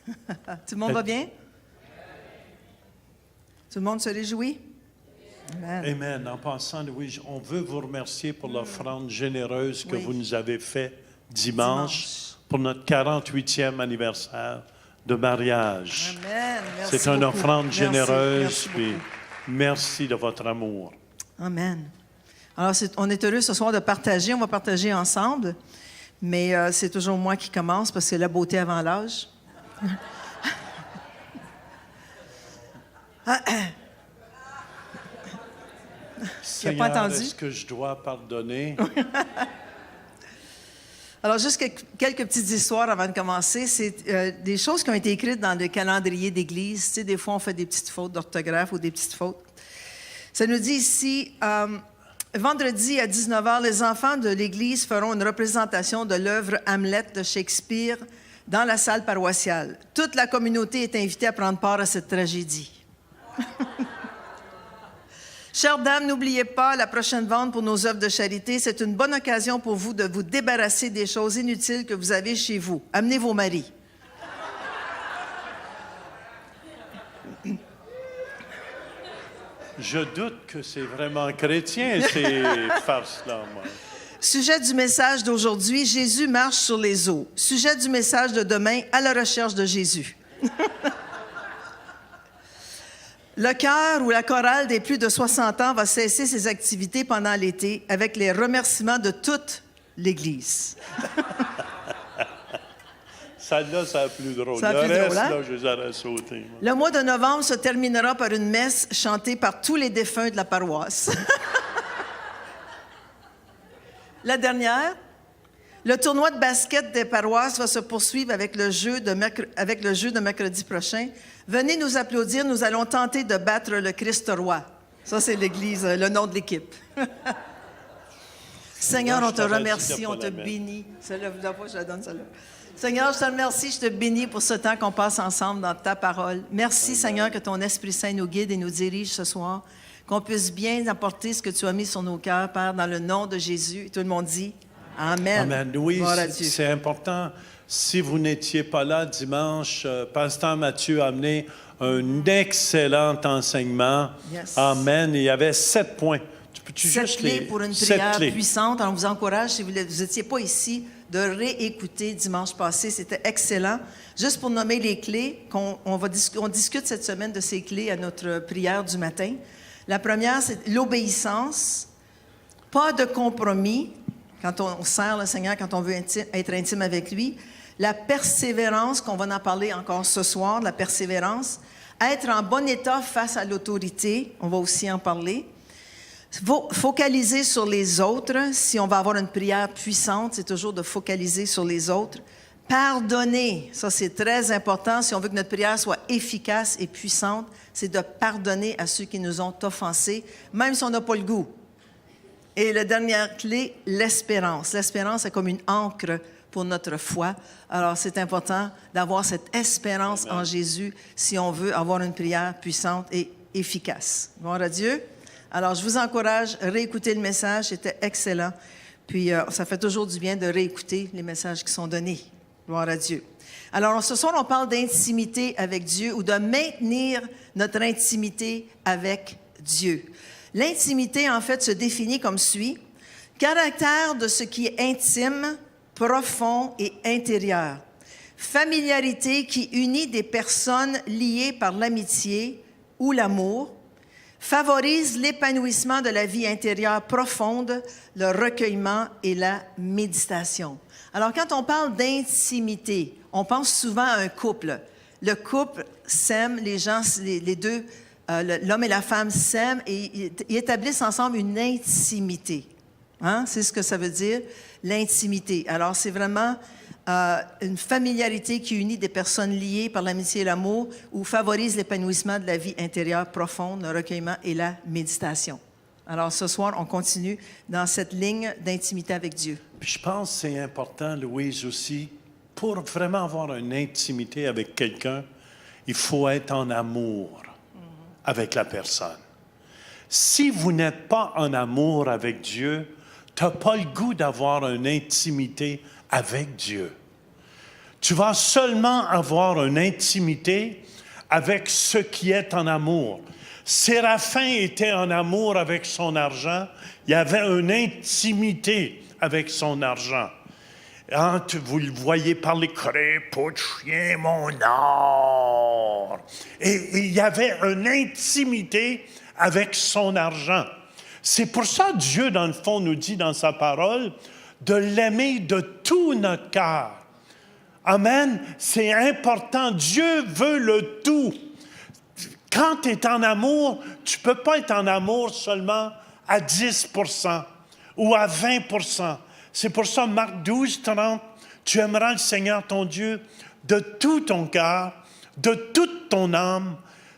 Tout le monde va bien? Tout le monde se réjouit? Amen. Amen. En passant, Louis, on veut vous remercier pour l'offrande généreuse que vous nous avez faite dimanche pour notre 48e anniversaire de mariage. Amen. Merci C'est une beaucoup. offrande généreuse, Merci puis beaucoup. merci de votre amour. Amen. Alors, on est heureux ce soir de partager. On va partager ensemble, mais c'est toujours moi qui commence parce que c'est la beauté avant l'âge. Seigneur, pas entendu? est-ce que je dois pardonner? Alors, juste quelques petites histoires avant de commencer. C'est des choses qui ont été écrites dans le calendrier d'Église. Tu sais, des fois, on fait des petites fautes d'orthographe ou des petites fautes. Ça nous dit ici, vendredi à 19h, les enfants de l'Église feront une représentation de l'œuvre Hamlet de Shakespeare dans la salle paroissiale. Toute la communauté est invitée à prendre part à cette tragédie. Chères dames, n'oubliez pas la prochaine vente pour nos œuvres de charité. C'est une bonne occasion pour vous de vous débarrasser des choses inutiles que vous avez chez vous. Amenez vos maris. Je doute que c'est vraiment chrétien, ces farces-là, moi. Sujet du message d'aujourd'hui, Jésus marche sur les eaux. Sujet du message de demain, à la recherche de Jésus. Le chœur ou la chorale des plus de 60 ans va cesser ses activités pendant l'été avec les remerciements de toute l'Église. Celle-là, c'est la plus drôle. C'est la Le plus reste, drôle, hein? là, je les aurais sautés. moi. Le mois de novembre se terminera par une messe chantée par tous les défunts de la paroisse. La dernière, le tournoi de basket des paroisses va se poursuivre avec le jeu de mercredi prochain. Venez nous applaudir, nous allons tenter de battre le Christ roi. Ça, c'est l'Église, le nom de l'équipe. Seigneur, on te remercie, on te bénit. Celle-là, je la donne, celle-là. Seigneur, je te remercie, je te bénis pour ce temps qu'on passe ensemble dans ta parole. Merci, Seigneur, que ton Esprit Saint nous guide et nous dirige ce soir, qu'on puisse bien apporter ce que tu as mis sur nos cœurs, Père, dans le nom de Jésus. Et tout le monde dit Amen. Amen. Oui, Gloire à Dieu. c'est important. Si vous n'étiez pas là dimanche, Pasteur Mathieu a amené un excellent enseignement. Yes. Amen. Il y avait 7 points. Peux-tu 7 juste clés les pour une 7 prière clés? puissante. Alors, on vous encourage, si vous n'étiez pas ici, de réécouter dimanche passé. C'était excellent. Juste pour nommer les clés, on discute cette semaine de ces clés à notre prière du matin. La première, c'est l'obéissance, pas de compromis quand on sert le Seigneur, quand on veut être intime avec lui. La persévérance, qu'on va en parler encore ce soir, la persévérance. Être en bon état face à l'autorité, on va aussi en parler. Focaliser sur les autres. Si on va avoir une prière puissante, c'est toujours de focaliser sur les autres. Pardonner, ça c'est très important. Si on veut que notre prière soit efficace et puissante, c'est de pardonner à ceux qui nous ont offensés, même si on n'a pas le goût. Et la dernière clé, l'espérance. L'espérance est comme une ancre pour notre foi. Alors, c'est important d'avoir cette espérance en Jésus si on veut avoir une prière puissante et efficace. Gloire à Dieu. Alors, je vous encourage à réécouter le message. C'était excellent. Puis, ça fait toujours du bien de réécouter les messages qui sont donnés. Gloire à Dieu. Alors, ce soir, on parle d'intimité avec Dieu ou de maintenir notre intimité avec Dieu. L'intimité, en fait, se définit comme suit. Caractère de ce qui est intime, profond et intérieur. Familiarité qui unit des personnes liées par l'amitié ou l'amour. Favorise l'épanouissement de la vie intérieure profonde, le recueillement et la méditation. Alors, quand on parle d'intimité, on pense souvent à un couple. Le couple s'aime, les gens, les deux, l'homme et la femme s'aiment et ils établissent ensemble une intimité. Hein? C'est ce que ça veut dire, l'intimité. Alors, c'est vraiment une familiarité qui unit des personnes liées par l'amitié et l'amour ou favorise l'épanouissement de la vie intérieure profonde, le recueillement et la méditation. Alors, ce soir, on continue dans cette ligne d'intimité avec Dieu. Puis je pense que c'est important, Louise, aussi, pour vraiment avoir une intimité avec quelqu'un, il faut être en amour avec la personne. Si vous n'êtes pas en amour avec Dieu, tu n'as pas le goût d'avoir une intimité avec Dieu. Tu vas seulement avoir une intimité avec ce qui est en amour. Séraphin était en amour avec son argent. Il y avait une intimité avec son argent. Hein, vous le voyez parler, crépot de chien, mon or. Et il y avait une intimité avec son argent. C'est pour ça que Dieu, dans le fond, nous dit dans sa parole de l'aimer de tout notre cœur. Amen. C'est important. Dieu veut le tout. Quand tu es en amour, tu ne peux pas être en amour seulement à 10% ou à 20%. C'est pour ça, Marc 12, 30, tu aimeras le Seigneur ton Dieu de tout ton cœur, de toute ton âme,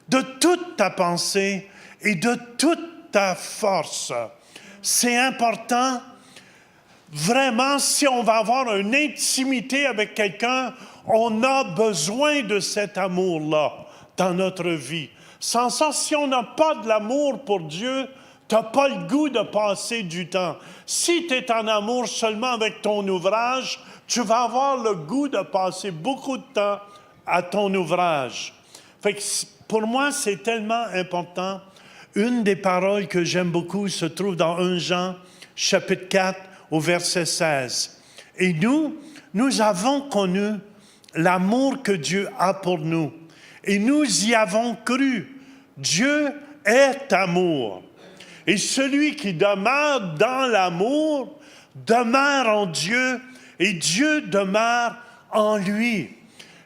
de toute ta pensée et de toute ta force. C'est important. Vraiment, si on va avoir une intimité avec quelqu'un, on a besoin de cet amour-là dans notre vie. Sans ça, si on n'a pas de l'amour pour Dieu, tu n'as pas le goût de passer du temps. Si tu es en amour seulement avec ton ouvrage, tu vas avoir le goût de passer beaucoup de temps à ton ouvrage. Fait que pour moi, c'est tellement important. Une des paroles que j'aime beaucoup se trouve dans 1 Jean, chapitre 4, au verset 16. Et nous avons connu l'amour que Dieu a pour nous. Et nous y avons cru. Dieu est amour. Et celui qui demeure dans l'amour demeure en Dieu et Dieu demeure en lui.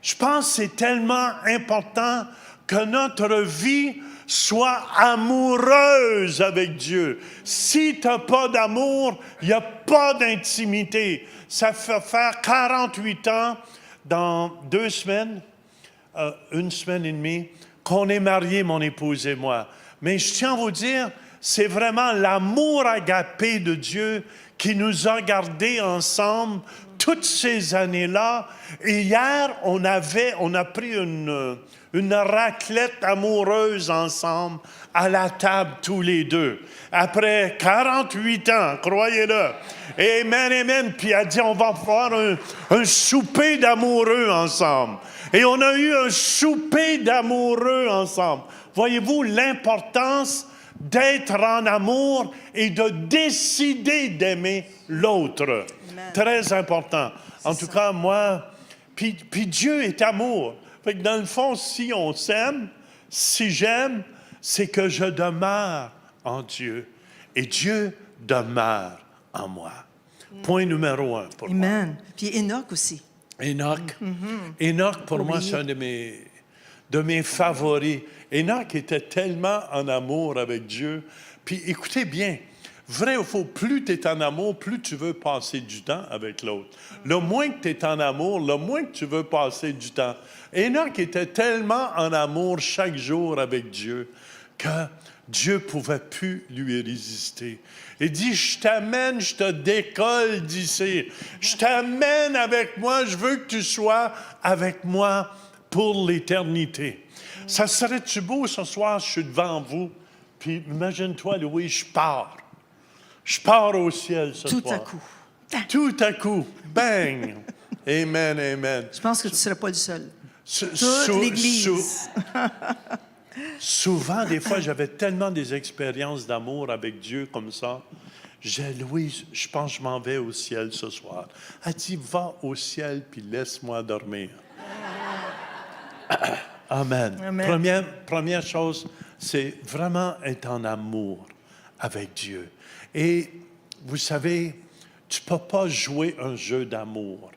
Je pense que c'est tellement important que notre vie soit amoureuse avec Dieu. Si tu n'as pas d'amour, il n'y a pas d'intimité. Ça fait faire 48 ans, dans 2 semaines, 1 semaine et demie, qu'on est mariés, mon épouse et moi. Mais je tiens à vous dire, c'est vraiment l'amour agapé de Dieu qui nous a gardés ensemble toutes ces années-là. Et hier, on a pris une raclette amoureuse ensemble à la table tous les deux. Après 48 ans, croyez-le. Amen, amen. Puis elle a dit, on va faire un souper d'amoureux ensemble. Et on a eu un souper d'amoureux ensemble. Voyez-vous l'importance d'être en amour et de décider d'aimer l'autre. Amen. Très important. En tout cas, moi, puis Dieu est amour. Fait que dans le fond, si on s'aime, si j'aime, c'est que je demeure en Dieu et Dieu demeure en moi. Point numéro 1 pour moi. Amen. Puis Enoch aussi. Enoch. Enoch, pour moi, c'est un de mes favoris. Enoch était tellement en amour avec Dieu. Puis écoutez bien, vrai ou faux, plus tu es en amour, plus tu veux passer du temps avec l'autre. Le moins que tu es en amour, le moins que tu veux passer du temps. Enoch était tellement en amour chaque jour avec Dieu que Dieu ne pouvait plus lui résister. Il dit, je t'amène, je te décolle d'ici. Je t'amène avec moi, je veux que tu sois avec moi pour l'éternité. Ça serait-tu beau ce soir, je suis devant vous, puis imagine-toi, Louis, je pars. Je pars au ciel ce soir. Tout à coup. Tout à coup. Bang! Amen, amen. Je pense que tu ne seras pas le seul. Toute l'Église. Souvent, des fois, j'avais tellement des expériences d'amour avec Dieu comme ça. J'ai dit, Louise, je pense que je m'en vais au ciel ce soir. Elle dit, va au ciel puis laisse-moi dormir. Amen. Amen. Première chose, c'est vraiment être en amour avec Dieu. Et vous savez, tu ne peux pas jouer un jeu d'amour.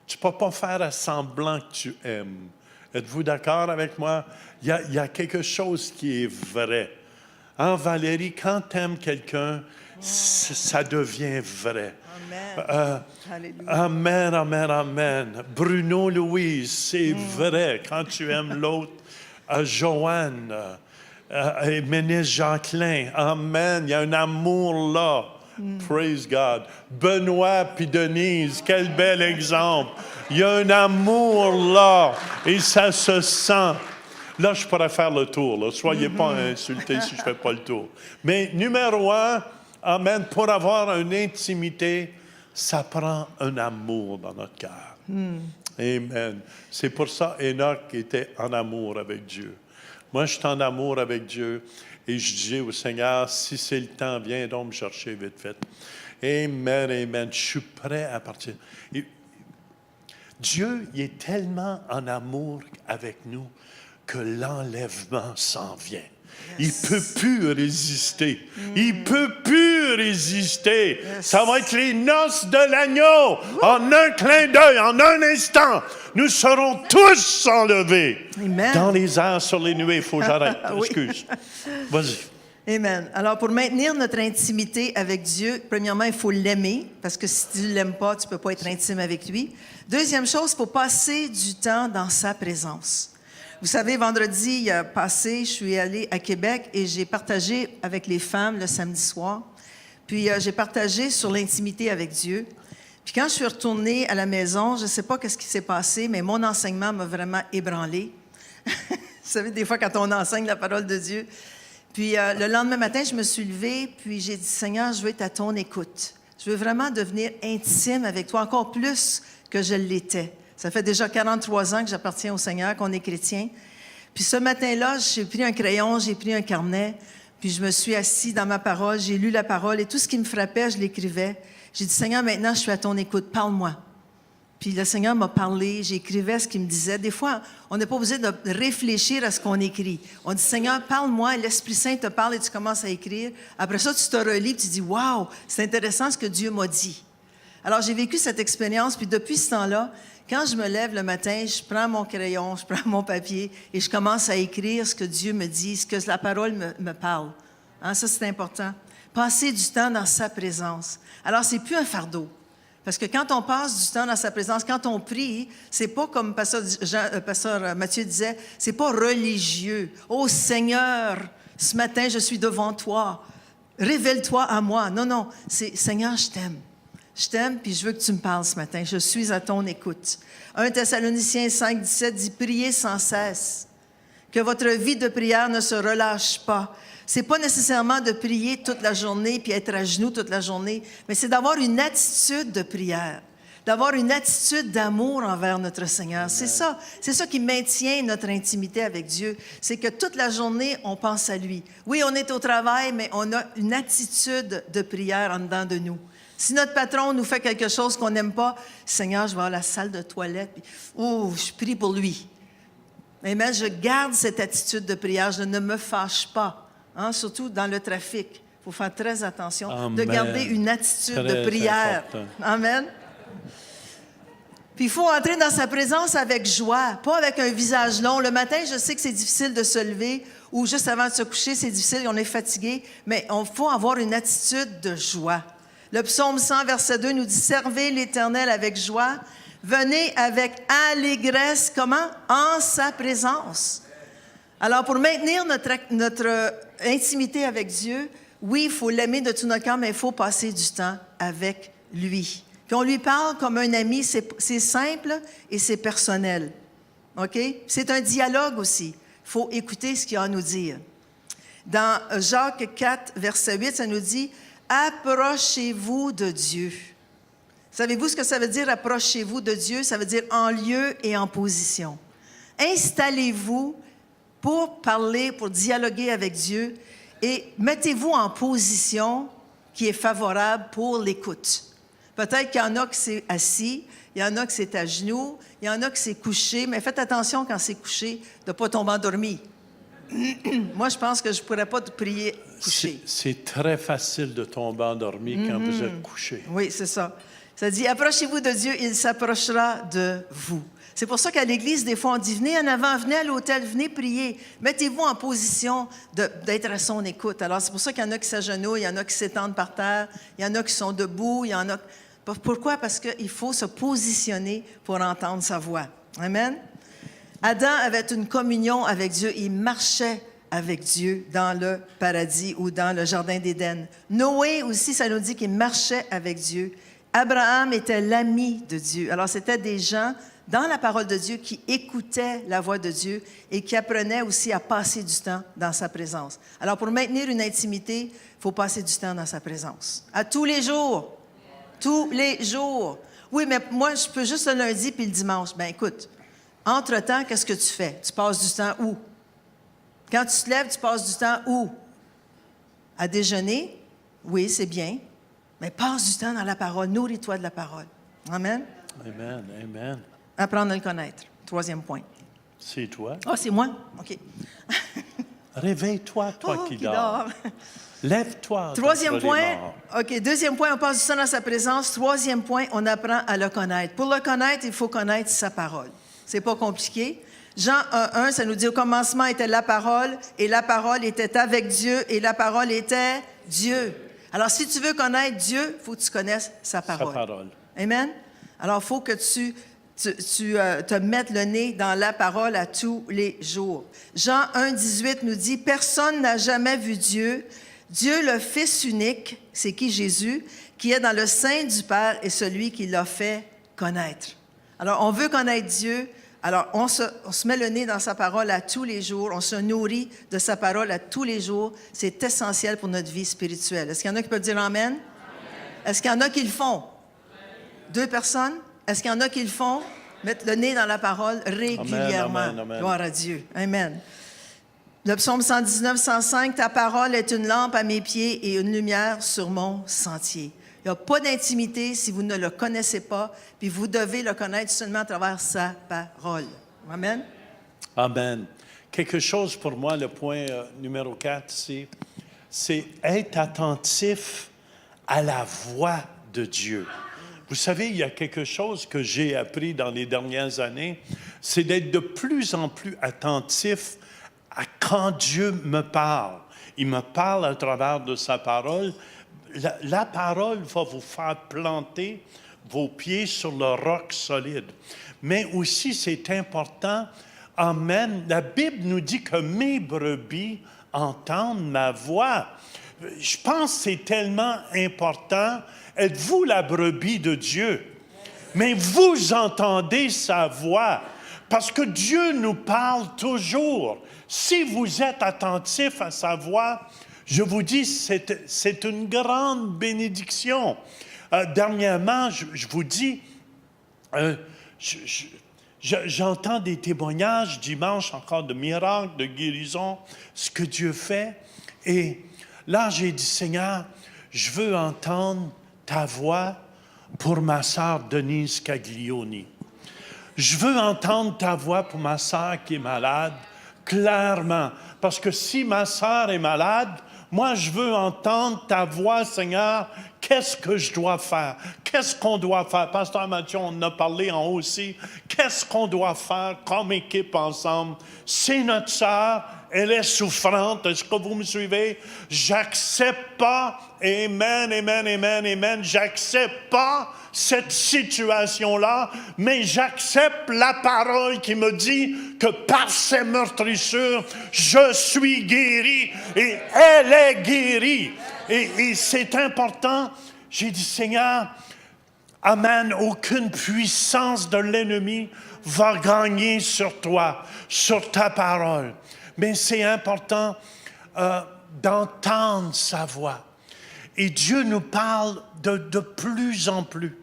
Tu ne peux pas faire semblant que tu aimes. Êtes-vous d'accord avec moi? Il y a quelque chose qui est vrai. Hein, Valérie, quand tu aimes quelqu'un, ça devient vrai. Amen, amen, amen. Bruno, Louise, c'est vrai. Quand tu aimes l'autre, Joanne, Ménès Jacqueline, amen. Il y a un amour là. Praise God. Benoît puis Denise, quel bel exemple. Il y a un amour là et ça se sent. Là, je pourrais faire le tour. Là. Soyez pas insultés si je ne fais pas le tour. Mais numéro 1, amen, pour avoir une intimité, ça prend un amour dans notre cœur. Amen. C'est pour ça qu'Enoch était en amour avec Dieu. Moi, je suis en amour avec Dieu et je dis au Seigneur, si c'est le temps, viens donc me chercher vite fait. Amen, amen. Je suis prêt à partir. Et Dieu, il est tellement en amour avec nous que l'enlèvement s'en vient. Il ne peut plus résister. Il ne peut plus résister. Ça va être les noces de l'agneau. En un clin d'œil, en un instant, nous serons tous enlevés. Amen. Dans les airs, sur les nuées. Il faut que j'arrête. Oui. Excuse. Vas-y. Amen. Alors, pour maintenir notre intimité avec Dieu, premièrement, il faut l'aimer, parce que si tu ne l'aimes pas, tu ne peux pas être intime avec lui. Deuxième chose, il faut passer du temps dans sa présence. Vous savez, vendredi passé, je suis allée à Québec et j'ai partagé avec les femmes le samedi soir. Puis j'ai partagé sur l'intimité avec Dieu. Puis quand je suis retournée à la maison, je ne sais pas ce qui s'est passé, mais mon enseignement m'a vraiment ébranlée. Vous savez, des fois, quand on enseigne la parole de Dieu. Puis le lendemain matin, je me suis levée, puis j'ai dit, Seigneur, je veux être à ton écoute. Je veux vraiment devenir intime avec toi, encore plus que je l'étais. Ça fait déjà 43 ans que j'appartiens au Seigneur, qu'on est chrétien. Puis ce matin-là, j'ai pris un crayon, j'ai pris un carnet, puis je me suis assis dans ma parole, j'ai lu la parole et tout ce qui me frappait, je l'écrivais. J'ai dit, Seigneur, maintenant, je suis à ton écoute, parle-moi. Puis le Seigneur m'a parlé, j'écrivais ce qu'il me disait. Des fois, on n'est pas obligé de réfléchir à ce qu'on écrit. On dit, Seigneur, parle-moi, l'Esprit Saint te parle et tu commences à écrire. Après ça, tu te relis et tu dis, wow, c'est intéressant ce que Dieu m'a dit. Alors, j'ai vécu cette expérience, puis depuis ce temps-là, quand je me lève le matin, je prends mon crayon, je prends mon papier et je commence à écrire ce que Dieu me dit, ce que la parole me parle. Hein, ça, c'est important. Passer du temps dans sa présence. Alors, c'est plus un fardeau. Parce que quand on passe du temps dans sa présence, quand on prie, c'est pas comme Pasteur Mathieu disait, c'est pas religieux. « Oh Seigneur, ce matin, je suis devant toi. Révèle-toi à moi. » Non, non, c'est « Seigneur, je t'aime. Je t'aime, puis je veux que tu me parles ce matin. Je suis à ton écoute. » 1 Thessaloniciens 5, 17 dit « Priez sans cesse, que votre vie de prière ne se relâche pas. » C'est pas nécessairement de prier toute la journée puis être à genoux toute la journée, mais c'est d'avoir une attitude de prière, d'avoir une attitude d'amour envers notre Seigneur. C'est ça qui maintient notre intimité avec Dieu. C'est que toute la journée, on pense à lui. Oui, on est au travail, mais on a une attitude de prière en dedans de nous. Si notre patron nous fait quelque chose qu'on n'aime pas, Seigneur, je vais à la salle de toilette, puis, je prie pour lui. Amen, je garde cette attitude de prière, je ne me fâche pas. Hein, surtout dans le trafic. Il faut faire très attention de garder une attitude de prière. Important. Amen. Puis il faut entrer dans sa présence avec joie, pas avec un visage long. Le matin, je sais que c'est difficile de se lever ou juste avant de se coucher, c'est difficile, on est fatigué, mais il faut avoir une attitude de joie. Le psaume 100, verset 2 nous dit « Servez l'Éternel avec joie, venez avec allégresse, comment? En sa présence. » Alors, pour maintenir notre intimité avec Dieu, oui, il faut l'aimer de tout notre cœur, mais il faut passer du temps avec lui. Puis on lui parle comme un ami, c'est simple et c'est personnel. OK? C'est un dialogue aussi. Il faut écouter ce qu'il a à nous dire. Dans Jacques 4, verset 8, ça nous dit « Approchez-vous de Dieu. » Savez-vous ce que ça veut dire « approchez-vous de Dieu » ? Ça veut dire en lieu et en position. Installez-vous pour parler, pour dialoguer avec Dieu et mettez-vous en position qui est favorable pour l'écoute. Peut-être qu'il y en a qui c'est assis, il y en a qui c'est à genoux, il y en a qui c'est couché, mais faites attention quand c'est couché de ne pas tomber endormi. Moi, je pense que je ne pourrais pas prier couché. C'est très facile de tomber endormi quand vous êtes couché. Oui, c'est ça. Ça dit, approchez-vous de Dieu, il s'approchera de vous. C'est pour ça qu'à l'Église, des fois, on dit, venez en avant, venez à l'autel, venez prier. Mettez-vous en position d'être à son écoute. Alors, c'est pour ça qu'il y en a qui s'agenouillent, il y en a qui s'étendent par terre, il y en a qui sont debout, il y en a... Pourquoi? Parce qu'il faut se positionner pour entendre sa voix. Amen? Adam avait une communion avec Dieu, il marchait avec Dieu dans le paradis ou dans le jardin d'Éden. Noé aussi, ça nous dit qu'il marchait avec Dieu. Abraham était l'ami de Dieu. Alors, c'était des gens dans la parole de Dieu qui écoutaient la voix de Dieu et qui apprenaient aussi à passer du temps dans sa présence. Alors, pour maintenir une intimité, il faut passer du temps dans sa présence. À tous les jours. Tous les jours. Oui, mais moi, je peux juste le lundi puis le dimanche. Bien, écoute, entre-temps, qu'est-ce que tu fais? Tu passes du temps où? Quand tu te lèves, tu passes du temps où? À déjeuner? Oui, c'est bien. Mais passe du temps dans la parole. Nourris-toi de la parole. Amen? Amen, amen. Apprendre à le connaître. 3e point. C'est toi. Ah, c'est moi? OK. Réveille-toi, toi Oh, qui qui dors. dort. Lève-toi. 3e d'entre les point. morts. OK. 2e point, on passe du temps dans sa présence. 3e point, on apprend à le connaître. Pour le connaître, il faut connaître sa parole. C'est pas compliqué. Jean 1:1, ça nous dit au commencement était la parole, et la parole était avec Dieu, et la parole était Dieu. Alors, si tu veux connaître Dieu, il faut que tu connaisses sa parole. Sa parole. Amen? Alors, il faut que tu te mettes le nez dans la parole à tous les jours. Jean 1:18 nous dit, « Personne n'a jamais vu Dieu. Dieu, le Fils unique, c'est qui Jésus, qui est dans le sein du Père et celui qui l'a fait connaître. » Alors, on veut connaître Dieu. Alors, on se met le nez dans sa parole à tous les jours. On se nourrit de sa parole à tous les jours. C'est essentiel pour notre vie spirituelle. Est-ce qu'il y en a qui peuvent dire Amen? Amen. Est-ce qu'il y en a qui le font? Amen. 2 personnes? Est-ce qu'il y en a qui le font? Mettre le nez dans la parole régulièrement. Amen, amen, amen. Gloire à Dieu. Amen. Le psaume 119, 105, « Ta parole est une lampe à mes pieds et une lumière sur mon sentier. » Il n'y a pas d'intimité si vous ne le connaissez pas, puis vous devez le connaître seulement à travers sa parole. Amen? Amen. Quelque chose pour moi, le point numéro 4, c'est être attentif à la voix de Dieu. Vous savez, il y a quelque chose que j'ai appris dans les dernières années, c'est d'être de plus en plus attentif à quand Dieu me parle. Il me parle à travers de sa parole. La parole va vous faire planter vos pieds sur le roc solide. Mais aussi, c'est important, amen, la Bible nous dit que mes brebis entendent ma voix. Je pense que c'est tellement important. Êtes-vous la brebis de Dieu? Mais vous entendez sa voix. Parce que Dieu nous parle toujours. Si vous êtes attentif à sa voix, je vous dis, c'est une grande bénédiction. Dernièrement, je vous dis, j'entends des témoignages dimanche encore de miracles, de guérison, ce que Dieu fait. Et là, j'ai dit, Seigneur, je veux entendre ta voix pour ma sœur Denise Caglioni. Je veux entendre ta voix pour ma sœur qui est malade, clairement. Parce que si ma sœur est malade, moi, je veux entendre ta voix, Seigneur. Qu'est-ce que je dois faire? Qu'est-ce qu'on doit faire? Pasteur Mathieu, on en a parlé en haut aussi. Qu'est-ce qu'on doit faire comme équipe ensemble? C'est notre sœur. Elle est souffrante. Est-ce que vous me suivez? J'accepte pas. Amen, amen, amen, amen. J'accepte pas cette situation-là, mais j'accepte la parole qui me dit que par ses meurtrissures, je suis guéri et elle est guérie. Et c'est important. J'ai dit, Seigneur, amen, aucune puissance de l'ennemi va gagner sur toi, sur ta parole. Mais c'est important d'entendre sa voix. Et Dieu nous parle de plus en plus.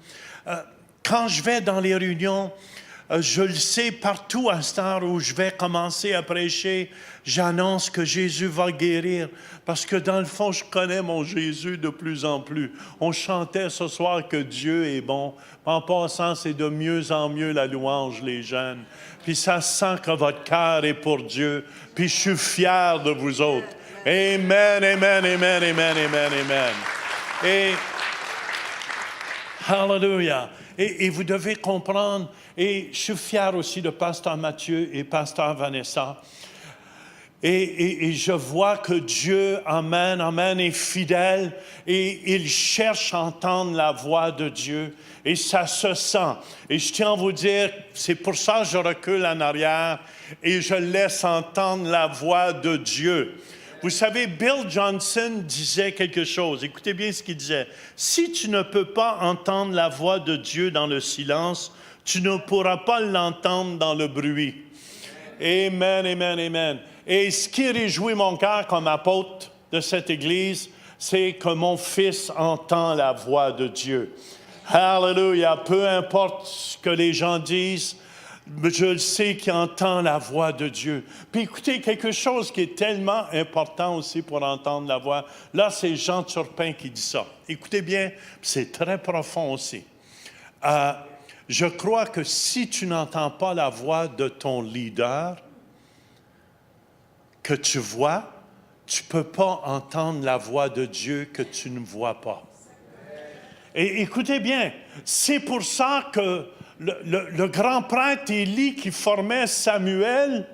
Quand je vais dans les réunions, je le sais, partout à cette heure où je vais commencer à prêcher, j'annonce que Jésus va guérir. Parce que dans le fond, je connais mon Jésus de plus en plus. On chantait ce soir que Dieu est bon. En passant, c'est de mieux en mieux la louange, les jeunes. Puis ça sent que votre cœur est pour Dieu. Puis je suis fier de vous autres. Amen, amen, amen, amen, amen, amen. Et, hallelujah. Et vous devez comprendre, et je suis fier aussi de Pasteur Mathieu et Pasteur Vanessa. Et je vois que Dieu, amen, amen, est fidèle et il cherche à entendre la voix de Dieu. Et ça se sent. Et je tiens à vous dire, c'est pour ça que je recule en arrière et je laisse entendre la voix de Dieu. Vous savez, Bill Johnson disait quelque chose. Écoutez bien ce qu'il disait. Si tu ne peux pas entendre la voix de Dieu dans le silence, tu ne pourras pas l'entendre dans le bruit. Amen, amen, amen. Et ce qui réjouit mon cœur comme apôtre de cette Église, c'est que mon fils entend la voix de Dieu. Hallelujah. Peu importe ce que les gens disent, je sais qu'il entend la voix de Dieu. Puis écoutez, quelque chose qui est tellement important aussi pour entendre la voix. Là, c'est Jean Turpin qui dit ça. Écoutez bien, c'est très profond aussi. Je crois que si tu n'entends pas la voix de ton leader que tu vois, tu ne peux pas entendre la voix de Dieu que tu ne vois pas. Et écoutez bien, c'est pour ça que le grand prêtre Élie qui formait Samuel,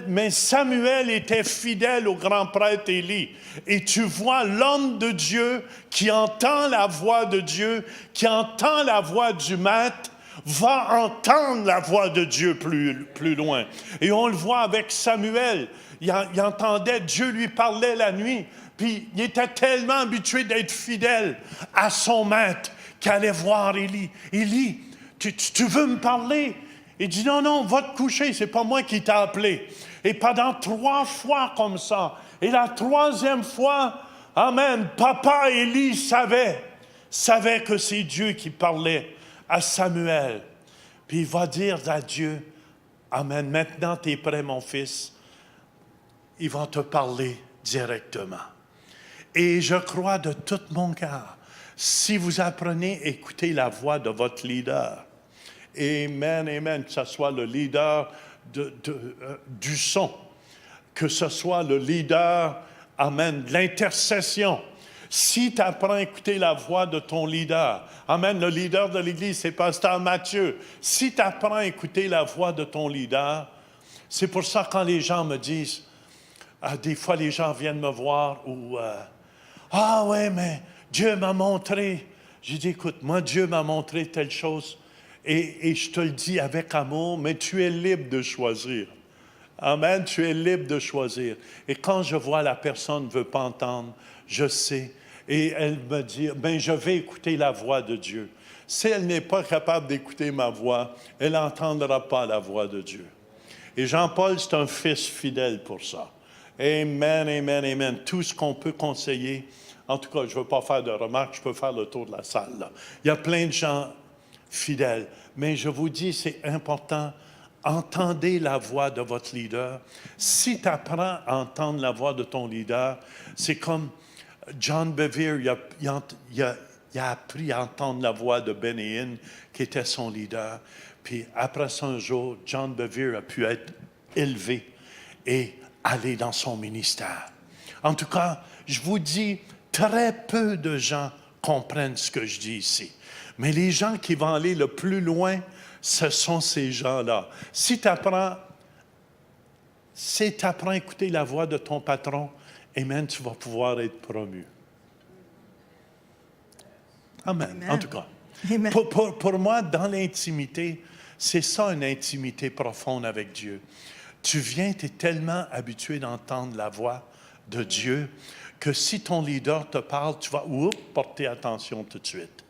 mais Samuel était fidèle au grand prêtre Élie. Et tu vois l'homme de Dieu qui entend la voix de Dieu, qui entend la voix du maître, va entendre la voix de Dieu plus loin. Et on le voit avec Samuel. Il entendait, Dieu lui parlait la nuit. Puis il était tellement habitué d'être fidèle à son maître qu'il allait voir Élie. Élie, tu veux me parler? Il dit, non, va te coucher, c'est pas moi qui t'ai appelé. Et pendant 3 fois comme ça, et la 3e fois, amen, papa Élie savait que c'est Dieu qui parlait à Samuel. Puis il va dire à Dieu, amen, maintenant tu es prêt mon fils, il va te parler directement. Et je crois de tout mon cœur, si vous apprenez à écouter la voix de votre leader, amen, que ce soit le leader du son, que ce soit le leader, amen, de l'intercession. Si tu apprends à écouter la voix de ton leader, amen, le leader de l'Église, c'est Pasteur Mathieu. Si tu apprends à écouter la voix de ton leader, c'est pour ça quand les gens me disent, des fois les gens viennent me voir ou ah ouais, mais Dieu m'a montré. J'ai dit, écoute, moi Dieu m'a montré telle chose et je te le dis avec amour, mais tu es libre de choisir. Amen, tu es libre de choisir. Et quand je vois la personne ne veut pas entendre, je sais. Et elle me dit, je vais écouter la voix de Dieu. Si elle n'est pas capable d'écouter ma voix, elle n'entendra pas la voix de Dieu. Et Jean-Paul, c'est un fils fidèle pour ça. Amen. Tout ce qu'on peut conseiller. En tout cas, je ne veux pas faire de remarques, je peux faire le tour de la salle, là. Il y a plein de gens fidèles. Mais je vous dis, c'est important. Entendez la voix de votre leader. Si tu apprends à entendre la voix de ton leader, c'est comme John Bevere, il a appris à entendre la voix de Benny Hinn, qui était son leader. Puis après ça, un jour, John Bevere a pu être élevé et aller dans son ministère. En tout cas, je vous dis, très peu de gens comprennent ce que je dis ici. Mais les gens qui vont aller le plus loin, ce sont ces gens-là. Si tu apprends à écouter la voix de ton patron, amen, tu vas pouvoir être promu. Amen. En tout cas. Amen. Pour moi, dans l'intimité, c'est ça une intimité profonde avec Dieu. Tu es tellement habitué d'entendre la voix de Dieu que si ton leader te parle, tu vas porter attention tout de suite.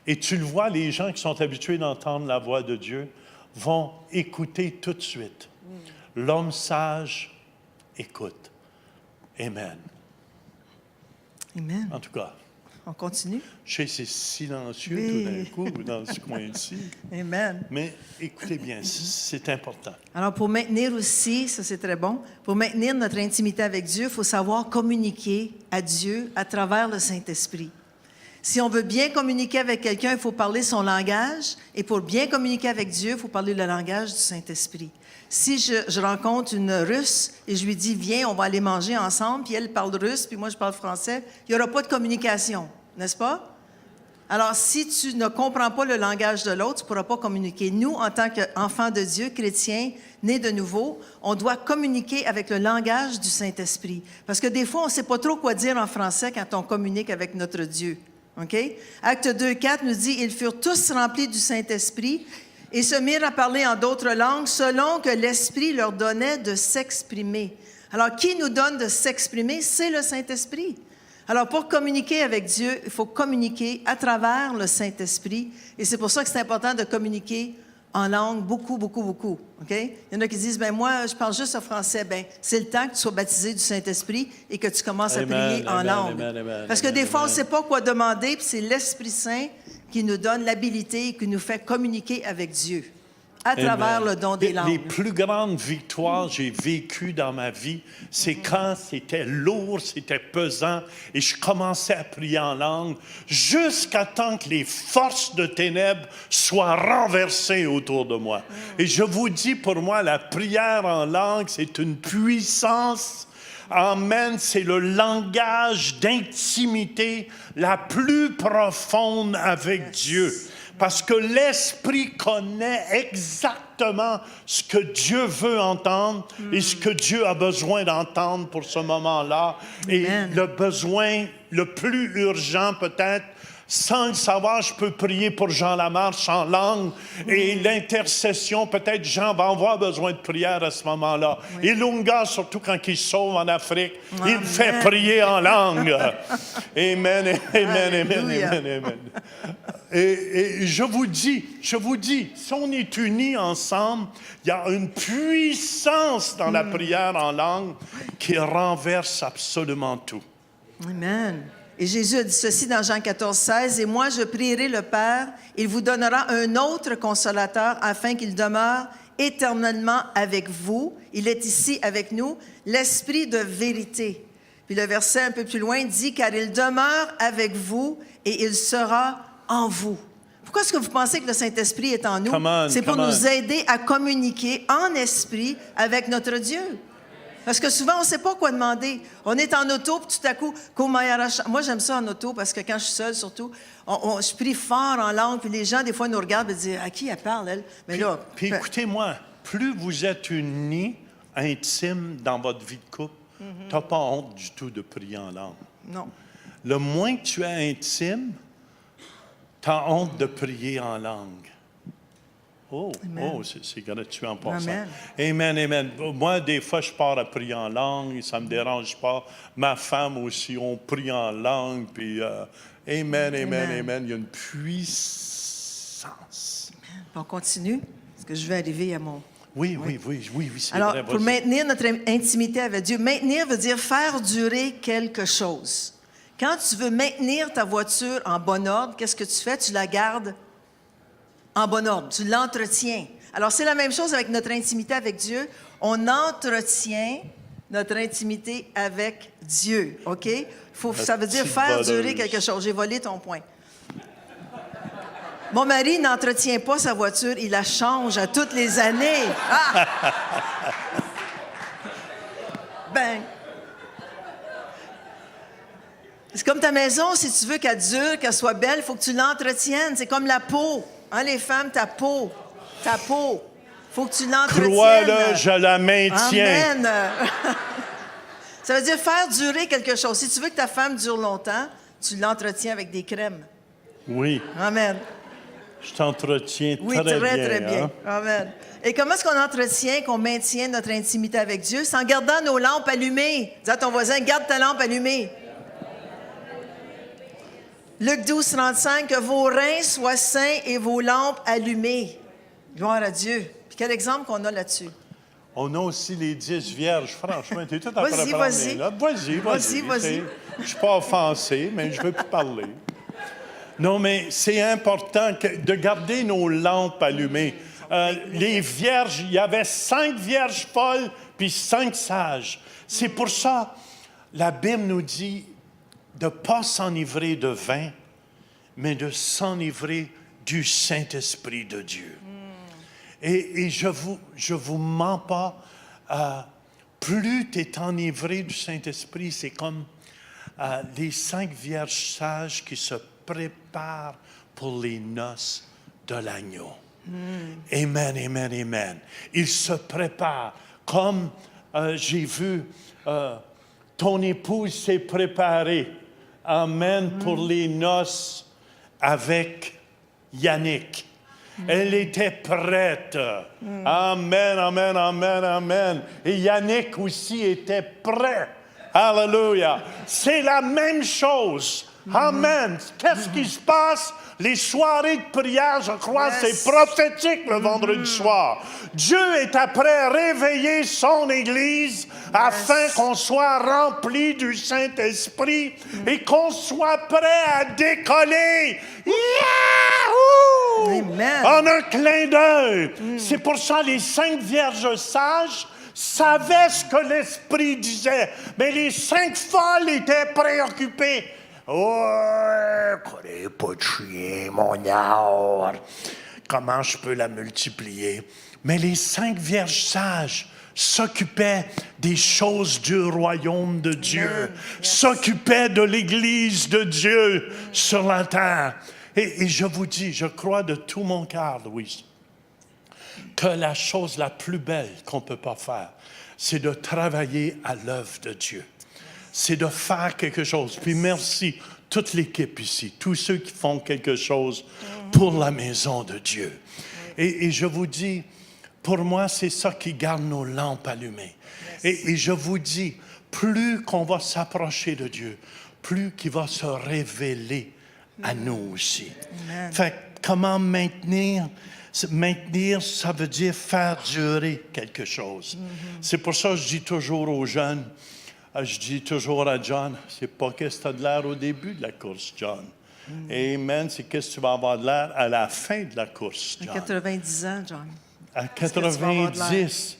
Et tu le vois, les gens qui sont habitués d'entendre la voix de Dieu vont écouter tout de suite. L'homme sage écoute. Amen. Amen. En tout cas. On continue? Je sais, c'est silencieux Oui. tout d'un coup dans ce coin-ci. Amen. Mais écoutez bien, c'est important. Alors, pour maintenir aussi, ça c'est très bon, pour maintenir notre intimité avec Dieu, il faut savoir communiquer à Dieu à travers le Saint-Esprit. Si on veut bien communiquer avec quelqu'un, il faut parler son langage. Et pour bien communiquer avec Dieu, il faut parler le langage du Saint-Esprit. Si je rencontre une Russe et je lui dis, viens, on va aller manger ensemble, puis elle parle russe, puis moi je parle français, il n'y aura pas de communication, n'est-ce pas? Alors, si tu ne comprends pas le langage de l'autre, tu ne pourras pas communiquer. Nous, en tant qu'enfants de Dieu, chrétiens, nés de nouveau, on doit communiquer avec le langage du Saint-Esprit. Parce que des fois, on ne sait pas trop quoi dire en français quand on communique avec notre Dieu. OK? Acte 2:4 nous dit, « Ils furent tous remplis du Saint-Esprit et se mirent à parler en d'autres langues selon que l'Esprit leur donnait de s'exprimer. » Alors, qui nous donne de s'exprimer? C'est le Saint-Esprit. Alors, pour communiquer avec Dieu, il faut communiquer à travers le Saint-Esprit. Et c'est pour ça que c'est important de communiquer en langue, beaucoup, beaucoup, beaucoup. OK? Il y en a qui disent, ben moi, je parle juste en français. Ben, c'est le temps que tu sois baptisé du Saint-Esprit et que tu commences à prier en langue. Parce que des fois, on ne sait pas quoi demander, puis c'est l'Esprit Saint qui nous donne l'habilité et qui nous fait communiquer avec Dieu à travers le don des langues. Les plus grandes victoires que j'ai vécues dans ma vie, c'est quand c'était lourd, c'était pesant, et je commençais à prier en langue jusqu'à temps que les forces de ténèbres soient renversées autour de moi. Et je vous dis, pour moi, la prière en langue, c'est une puissance. Amen, c'est le langage d'intimité la plus profonde avec Dieu. Parce que l'Esprit connaît exactement ce que Dieu veut entendre et ce que Dieu a besoin d'entendre pour ce moment-là. Et le besoin le plus urgent peut-être, sans le savoir, je peux prier pour Jean Lamarche en langue. Et l'intercession, peut-être Jean va avoir besoin de prière à ce moment-là. Et Lunga, surtout quand il sauve en Afrique, il fait prier en langue. Amen, amen, amen, amen, amen. Et je vous dis, si on est unis ensemble, il y a une puissance dans la prière en langue qui renverse absolument tout. Amen. Et Jésus a dit ceci dans Jean 14, 16, « Et moi, je prierai le Père, il vous donnera un autre consolateur afin qu'il demeure éternellement avec vous. Il est ici avec nous, l'Esprit de vérité. » Puis le verset un peu plus loin dit, « Car il demeure avec vous et il sera en vous. » Pourquoi est-ce que vous pensez que le Saint-Esprit est en nous? C'est pour nous aider à communiquer en esprit avec notre Dieu. Parce que souvent, on ne sait pas quoi demander. On est en auto, puis tout à coup, moi, j'aime ça en auto, parce que quand je suis seule, surtout, je prie fort en langue, puis les gens, des fois, nous regardent et disent « À qui elle parle, elle? » Mais là, puis écoutez-moi, plus vous êtes unis, intimes dans votre vie de couple, tu n'as pas honte du tout de prier en langue. Non. Le moins que tu es intime, tu as honte de prier en langue. C'est gratuit en passant. Amen, amen. Moi, des fois, je pars à prier en langue, ça ne me dérange pas. Ma femme aussi, on prie en langue, puis amen, amen, amen. Il y a une puissance. Amen. On continue, parce que je vais arriver à mon... Oui, c'est Alors, vrai. pour maintenir notre intimité avec Dieu, maintenir veut dire faire durer quelque chose. Quand tu veux maintenir ta voiture en bon ordre, qu'est-ce que tu fais? Tu la gardes en bon ordre. Tu l'entretiens. Alors, c'est la même chose avec notre intimité avec Dieu. On entretient notre intimité avec Dieu. OK? Ça veut dire faire durer quelque chose. J'ai volé ton point. Mon mari n'entretient pas sa voiture. Il la change à toutes les années. Ah! Ben... C'est comme ta maison, si tu veux qu'elle dure, qu'elle soit belle, il faut que tu l'entretiennes. C'est comme la peau. Hein, les femmes, ta peau. Il faut que tu l'entretiennes. Crois-le, je la maintiens. Amen. Ça veut dire faire durer quelque chose. Si tu veux que ta femme dure longtemps, tu l'entretiens avec des crèmes. Oui. Amen. Je t'entretiens très bien. Hein? Amen. Et comment est-ce qu'on entretient, qu'on maintient notre intimité avec Dieu? C'est en gardant nos lampes allumées. Dis à ton voisin, garde ta lampe allumée. Luc 12, 35, que vos reins soient sains et vos lampes allumées. Gloire à Dieu. Puis quel exemple qu'on a là-dessus? On a aussi les 10 vierges. Franchement, tu es tout à fait Vas-y. Vas-y. Je ne suis pas offensé, mais je ne veux plus parler. Non, mais c'est important de garder nos lampes allumées. Les vierges, il y avait 5 vierges folles puis 5 sages. C'est pour ça, la Bible nous dit de ne pas s'enivrer de vin, mais de s'enivrer du Saint-Esprit de Dieu. Et je vous mens pas, plus tu es enivré du Saint-Esprit, c'est comme les 5 vierges sages qui se préparent pour les noces de l'agneau. Amen, amen, amen. Ils se préparent, comme j'ai vu, ton épouse s'est préparée. Amen, pour les noces avec Yannick. Elle était prête. Amen, amen, amen, amen. Et Yannick aussi était prêt. Alléluia. C'est la même chose Amen. Qu'est-ce qui se passe? Les soirées de prière, je crois, c'est prophétique le vendredi soir. Dieu est après réveiller son Église afin qu'on soit rempli du Saint-Esprit et qu'on soit prêt à décoller. Yahoo! Amen. En un clin d'œil. C'est pour ça les 5 vierges sages savaient ce que l'Esprit disait, mais les 5 folles étaient préoccupées. Oh, connais pas de chien, mon amour. Comment je peux la multiplier? Mais les 5 vierges sages s'occupaient des choses du royaume de Dieu, s'occupaient de l'Église de Dieu sur la terre. Et je vous dis, je crois de tout mon cœur, Louise, que la chose la plus belle qu'on ne peut pas faire, c'est de travailler à l'œuvre de Dieu. C'est de faire quelque chose. Puis merci, toute l'équipe ici, tous ceux qui font quelque chose pour la maison de Dieu. Et je vous dis, pour moi, c'est ça qui garde nos lampes allumées. Et je vous dis, plus qu'on va s'approcher de Dieu, plus qu'il va se révéler à nous aussi. Amen. Fait que comment maintenir? Maintenir, ça veut dire faire durer quelque chose. C'est pour ça que je dis toujours aux jeunes, je dis toujours à John, c'est pas qu'est-ce que tu as de l'air au début de la course, John. Amen, c'est qu'est-ce que tu vas avoir de l'air à la fin de la course, John. À 90 ans, John. À Qu'est-ce que tu vas avoir de 90.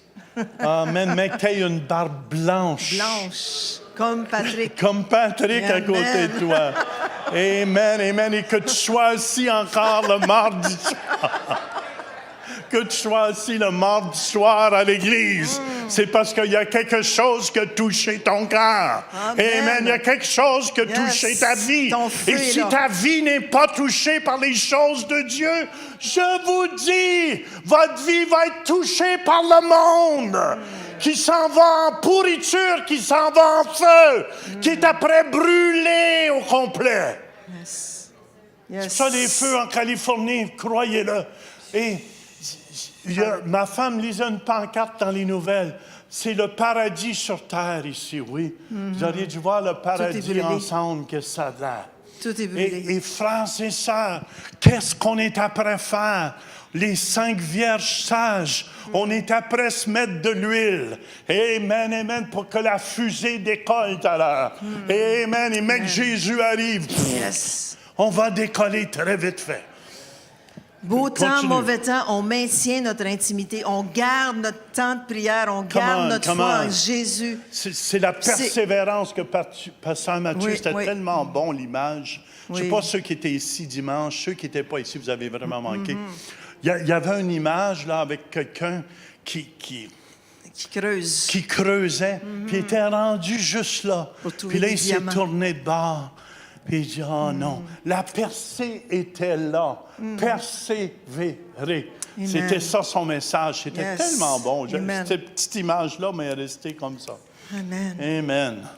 Amen, mais que tu aies une barbe blanche. Blanche, comme Patrick. Comme Patrick à côté de toi. Amen, amen. Et que tu sois assis encore le mardi soir. Que tu sois assis le mardi soir à l'église. C'est parce qu'il y a quelque chose qui a touché ton cœur. Amen. Il y a quelque chose qui a touché ta vie. Et si ta vie n'est pas touchée par les choses de Dieu, je vous dis, votre vie va être touchée par le monde. Qui s'en va en pourriture, qui s'en va en feu, qui est après brûlé au complet. Yes. C'est ça les feux en Californie, croyez-le. Et ma femme lisait une pancarte dans les nouvelles. C'est le paradis sur terre ici, oui. Vous auriez dû voir le paradis ensemble, que ça a l'air. Tout est brûlé. Et frères et sœurs, qu'est-ce qu'on est après faire? Les 5 vierges sages, on est après se mettre de l'huile. Amen, amen, pour que la fusée décolle tout à l'heure. Amen, et mais que Jésus arrive, on va décoller très vite fait. Beau temps, mauvais temps, on maintient notre intimité, on garde notre temps de prière, on garde notre foi en Jésus. C'est la persévérance que Pasteur Mathieu, c'était tellement bon l'image. Je ne sais pas ceux qui étaient ici dimanche, ceux qui n'étaient pas ici, vous avez vraiment manqué. Il y avait une image là avec quelqu'un qui creusait, puis il était rendu juste là. Puis là, il s'est tourné de bord. Puis il dit, oh non, la percée était là. Persévérer. C'était ça son message. C'était tellement bon. Cette petite image-là m'est restée comme ça. Amen. Amen.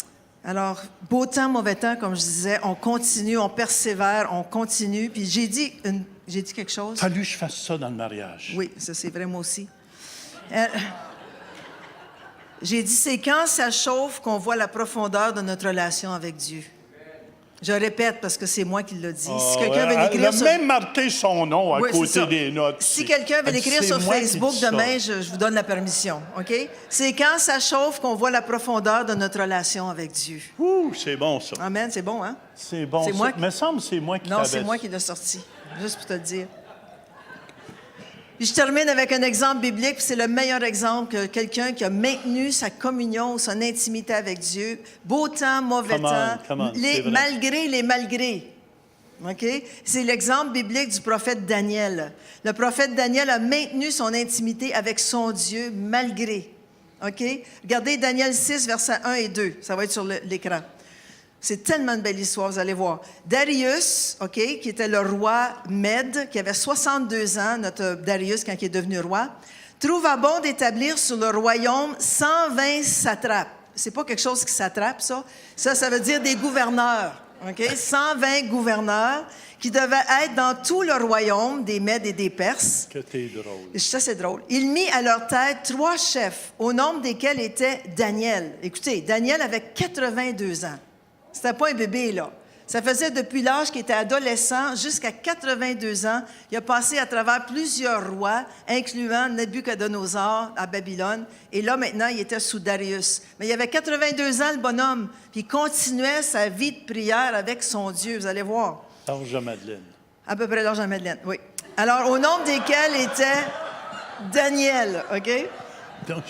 Alors, beau temps, mauvais temps, comme je disais, on continue, on persévère, on continue. Puis j'ai dit quelque chose. Fallu que je fasse ça dans le mariage. Oui, ça c'est vrai, moi aussi. J'ai dit, c'est quand ça chauffe qu'on voit la profondeur de notre relation avec Dieu. Je répète parce que c'est moi qui l'ai dit. Si quelqu'un veut l'écrire sur... même marqué son nom à côté des notes. Si quelqu'un veut l'écrire sur Facebook demain, je vous donne la permission. OK? C'est quand ça chauffe qu'on voit la profondeur de notre relation avec Dieu. Ouh, c'est bon ça. Amen, c'est bon, hein? C'est bon. C'est moi. Me semble c'est moi qui Non, c'est moi qui l'ai sorti. Juste pour te le dire. Puis je termine avec un exemple biblique, puis c'est le meilleur exemple que quelqu'un qui a maintenu sa communion, son intimité avec Dieu. Beau temps, mauvais temps, malgré les malgrés. OK? C'est l'exemple biblique du prophète Daniel. Le prophète Daniel a maintenu son intimité avec son Dieu malgré. OK? Regardez Daniel 6, versets 1 et 2. Ça va être sur l'écran. C'est tellement une belle histoire, vous allez voir. Darius, OK, qui était le roi Mède, qui avait 62 ans, notre Darius, quand il est devenu roi, trouva bon d'établir sur le royaume 120 satrapes. C'est pas quelque chose qui s'attrape, ça. Ça veut dire des gouverneurs, OK? 120 gouverneurs qui devaient être dans tout le royaume des Mèdes et des Perses. Que t'es drôle. Ça, c'est drôle. Il mit à leur tête 3 chefs, au nombre desquels était Daniel. Écoutez, Daniel avait 82 ans. C'était pas un bébé, là. Ça faisait depuis l'âge qu'il était adolescent jusqu'à 82 ans. Il a passé à travers plusieurs rois, incluant Nabucodonosor à Babylone. Et là, maintenant, il était sous Darius. Mais il avait 82 ans, le bonhomme. Puis il continuait sa vie de prière avec son Dieu. Vous allez voir. L'ange à Madeleine. À peu près l'ange à Madeleine, oui. Alors, au nombre desquels était Daniel, OK? Donc,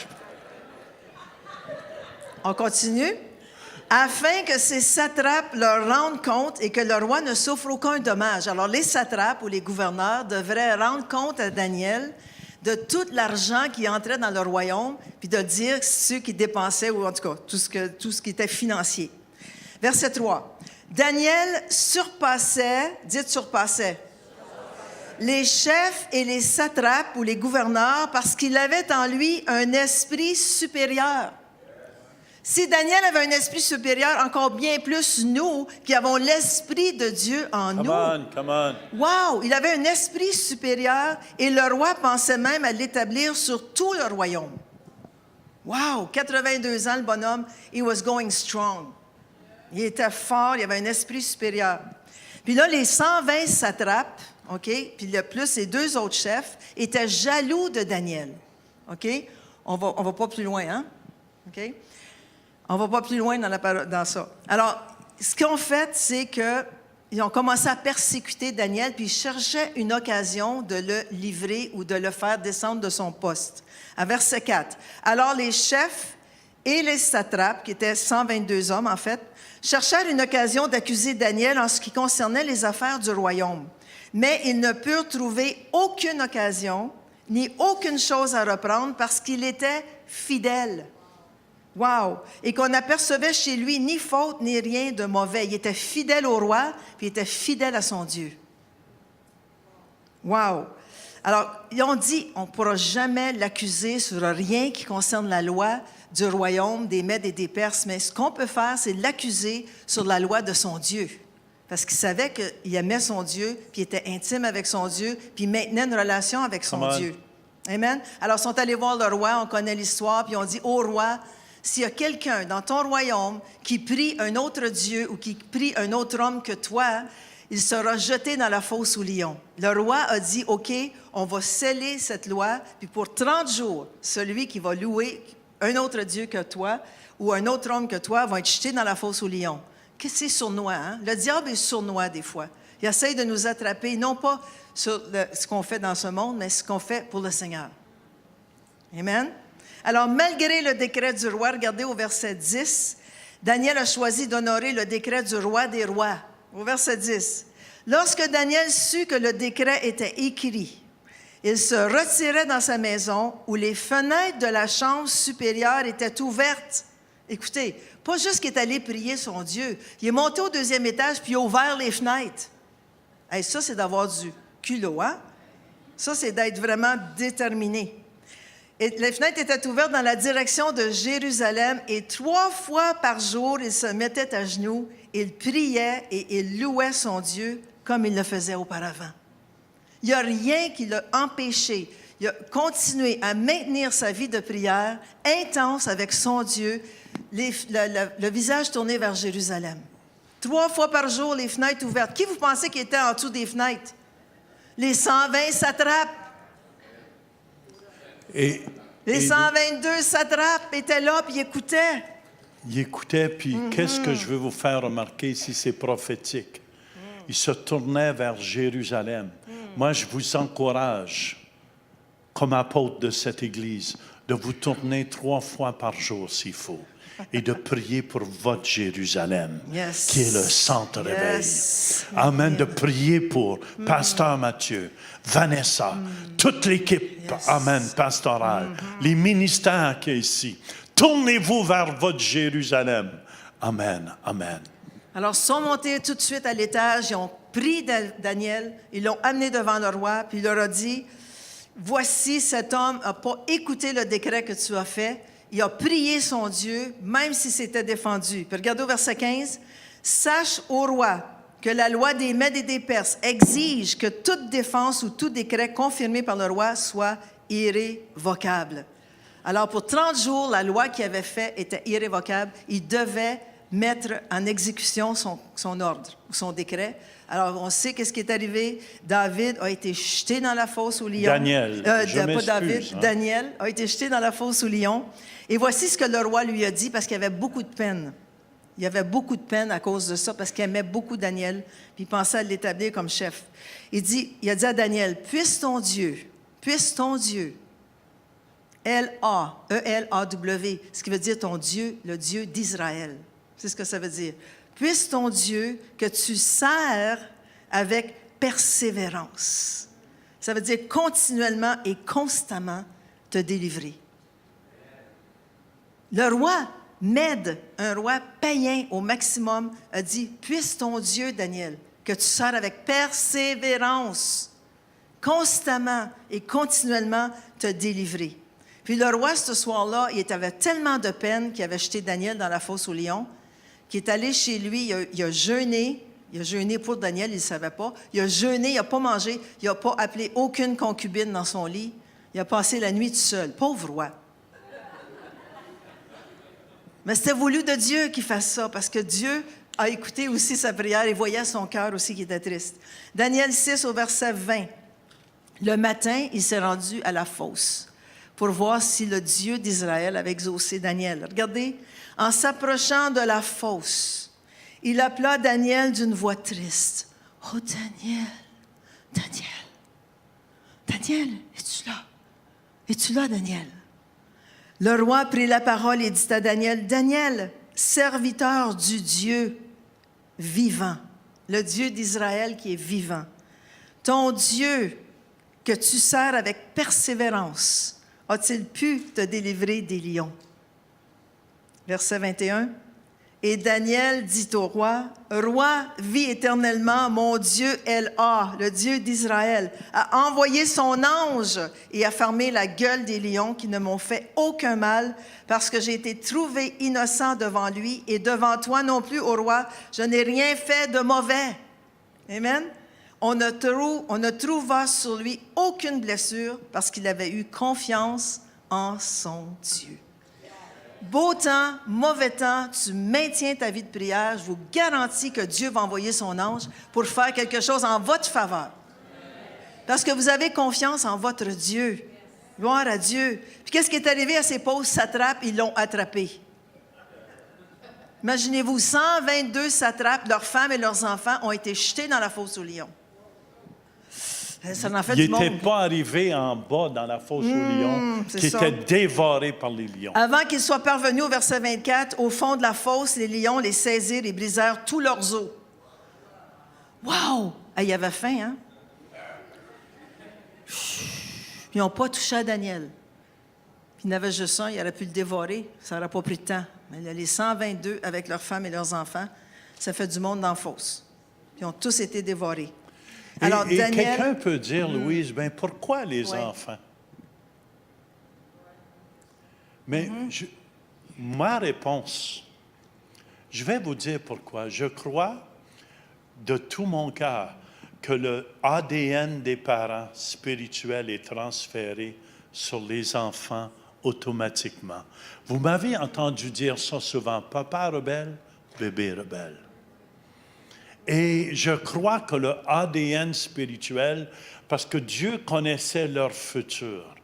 On continue. Afin que ces satrapes leur rendent compte et que le roi ne souffre aucun dommage. Alors, les satrapes ou les gouverneurs devraient rendre compte à Daniel de tout l'argent qui entrait dans le royaume, puis de dire ceux qui dépensaient, ou en tout cas, tout ce qui était financier. Verset 3. Daniel surpassait, dites surpassait, les chefs et les satrapes ou les gouverneurs parce qu'il avait en lui un esprit supérieur. Si Daniel avait un esprit supérieur, encore bien plus nous qui avons l'esprit de Dieu en nous. come on. Wow! Il avait un esprit supérieur et le roi pensait même à l'établir sur tout le royaume. Wow! 82 ans, le bonhomme, he was going strong. Il était fort, il avait un esprit supérieur. Puis là, les 120 satrapes, OK, puis le plus les 2 autres chefs, étaient jaloux de Daniel. OK? On va pas plus loin, hein? OK? On va pas plus loin dans ça. Alors, ce qu'ils ont fait, c'est qu'ils ont commencé à persécuter Daniel, puis ils cherchaient une occasion de le livrer ou de le faire descendre de son poste. À verset 4. Alors, les chefs et les satrapes, qui étaient 122 hommes en fait, cherchèrent une occasion d'accuser Daniel en ce qui concernait les affaires du royaume. Mais ils ne purent trouver aucune occasion, ni aucune chose à reprendre parce qu'il était fidèle. Wow! Et qu'on n'apercevait chez lui ni faute ni rien de mauvais. Il était fidèle au roi, puis il était fidèle à son Dieu. Wow! Alors, ils ont dit, on ne pourra jamais l'accuser sur rien qui concerne la loi du royaume des Mèdes et des Perses, mais ce qu'on peut faire, c'est l'accuser sur la loi de son Dieu. Parce qu'il savait qu'il aimait son Dieu, puis il était intime avec son Dieu, puis il maintenait une relation avec son Dieu. Amen? Alors, ils sont allés voir le roi, on connaît l'histoire, puis ils ont dit, « Ô roi, s'il y a quelqu'un dans ton royaume qui prie un autre Dieu ou qui prie un autre homme que toi, il sera jeté dans la fosse aux lions. » Le roi a dit, « OK, on va sceller cette loi, puis pour 30 jours, celui qui va louer un autre Dieu que toi ou un autre homme que toi va être jeté dans la fosse aux lions. » Qu'est-ce que c'est sournois, hein? Le diable est sournois des fois. Il essaie de nous attraper, non pas sur ce qu'on fait dans ce monde, mais ce qu'on fait pour le Seigneur. Amen? Alors, malgré le décret du roi, regardez au verset 10, Daniel a choisi d'honorer le décret du roi des rois. Au verset 10. Lorsque Daniel sut que le décret était écrit, il se retirait dans sa maison où les fenêtres de la chambre supérieure étaient ouvertes. Écoutez, pas juste qu'il est allé prier son Dieu. Il est monté au 2e étage puis il a ouvert les fenêtres. Hey, ça, c'est d'avoir du culot, hein? Ça, c'est d'être vraiment déterminé. Et les fenêtres étaient ouvertes dans la direction de Jérusalem et 3 fois par jour, il se mettait à genoux, il priait et il louait son Dieu comme il le faisait auparavant. Il n'y a rien qui l'a empêché. Il a continué à maintenir sa vie de prière intense avec son Dieu, le visage tourné vers Jérusalem. 3 fois par jour, les fenêtres ouvertes. Qui vous pensez qui était en dessous des fenêtres? Les 120 satrapes. Les 122 satrapes étaient là, puis ils écoutaient. Ils écoutaient, puis qu'est-ce que je veux vous faire remarquer ici, c'est prophétique. Ils se tournaient vers Jérusalem. Moi, je vous encourage, comme apôtre de cette Église, de vous tourner 3 fois par jour s'il faut et de prier pour votre Jérusalem, qui est le centre réveil. Amen. De prier pour Pasteur Mathieu, Vanessa, toute l'équipe, amen, pastorale, les ministères qui sont ici. Tournez-vous vers votre Jérusalem. Amen, amen. Alors, ils sont montés tout de suite à l'étage, ils ont pris Daniel, ils l'ont amené devant le roi, puis il leur a dit, « Voici, cet homme n'a pas écouté le décret que tu as fait, il a prié son Dieu, même si c'était défendu. » Puis regardez au verset 15, « Sache, ô roi, que la loi des Mèdes et des Perses exige que toute défense ou tout décret confirmé par le roi soit irrévocable. » Alors, pour 30 jours, la loi qu'il avait faite était irrévocable. Il devait mettre en exécution son ordre ou son décret. Alors, on sait qu'est-ce qui est arrivé. David a été jeté dans la fosse aux lions. Daniel, Pas David, hein. Daniel a été jeté dans la fosse aux lions. Et voici ce que le roi lui a dit, parce qu'il avait beaucoup de peine. Il avait beaucoup de peine à cause de ça, parce qu'il aimait beaucoup Daniel, puis il pensait à l'établir comme chef. Il a dit à Daniel, puisse ton Dieu, L-A-E-L-A-W, ce qui veut dire ton Dieu, le Dieu d'Israël. C'est ce que ça veut dire. Puisse ton Dieu que tu sers avec persévérance. Ça veut dire continuellement et constamment te délivrer. Le roi Mède, un roi païen au maximum, a dit, puisse ton Dieu, Daniel, que tu sers avec persévérance, constamment et continuellement te délivrer. Puis le roi, ce soir-là, il avait tellement de peine qu'il avait jeté Daniel dans la fosse aux lions, qu'il est allé chez lui, il a jeûné pour Daniel, il ne savait pas. Il a jeûné, il n'a pas mangé, il n'a pas appelé aucune concubine dans son lit. Il a passé la nuit tout seul. Pauvre roi. Mais c'était voulu de Dieu qu'il fasse ça, parce que Dieu a écouté aussi sa prière et voyait son cœur aussi qui était triste. Daniel 6 au verset 20. Le matin, il s'est rendu à la fosse pour voir si le Dieu d'Israël avait exaucé Daniel. Regardez, en s'approchant de la fosse, il appela Daniel d'une voix triste. « Oh, Daniel, es-tu là? Es-tu là, Daniel? » Le roi prit la parole et dit à Daniel, « Daniel, serviteur du Dieu vivant, le Dieu d'Israël qui est vivant, ton Dieu que tu sers avec persévérance, a-t-il pu te délivrer des lions? » Verset 21. Et Daniel dit au roi, « Roi, vis éternellement, mon Dieu El-A, le Dieu d'Israël, a envoyé son ange et a fermé la gueule des lions qui ne m'ont fait aucun mal, parce que j'ai été trouvé innocent devant lui et devant toi non plus, ô roi, je n'ai rien fait de mauvais. » Amen. On ne trouva sur lui aucune blessure parce qu'il avait eu confiance en son Dieu. Beau temps, mauvais temps, tu maintiens ta vie de prière. Je vous garantis que Dieu va envoyer son ange pour faire quelque chose en votre faveur. Parce que vous avez confiance en votre Dieu. Gloire à Dieu. Puis qu'est-ce qui est arrivé à ces pauvres satrapes? Ils l'ont attrapé. Imaginez-vous, 122 satrapes, leurs femmes et leurs enfants ont été jetés dans la fosse aux lions. Ça en fait du monde. Il n'était pas arrivé en bas dans la fosse aux lions, qui était dévoré par les lions. Avant qu'ils soient parvenus au verset 24, au fond de la fosse, les lions les saisirent et brisèrent tous leurs os. Wow! Il y avait faim, hein? Ils n'ont pas touché à Daniel. Puis il y en avait juste un, il aurait pu le dévorer. Ça n'aurait pas pris de temps. Mais les 122, avec leurs femmes et leurs enfants, ça fait du monde dans la fosse. Puis ils ont tous été dévorés. Alors, et Daniel, quelqu'un peut dire, Louise, ben pourquoi les enfants? Mais ma réponse, je vais vous dire pourquoi. Je crois de tout mon cœur que le ADN des parents spirituels est transféré sur les enfants automatiquement. Vous m'avez entendu dire ça souvent, papa rebelle, bébé rebelle. Et je crois que le ADN spirituel, parce que Dieu connaissait leur futur,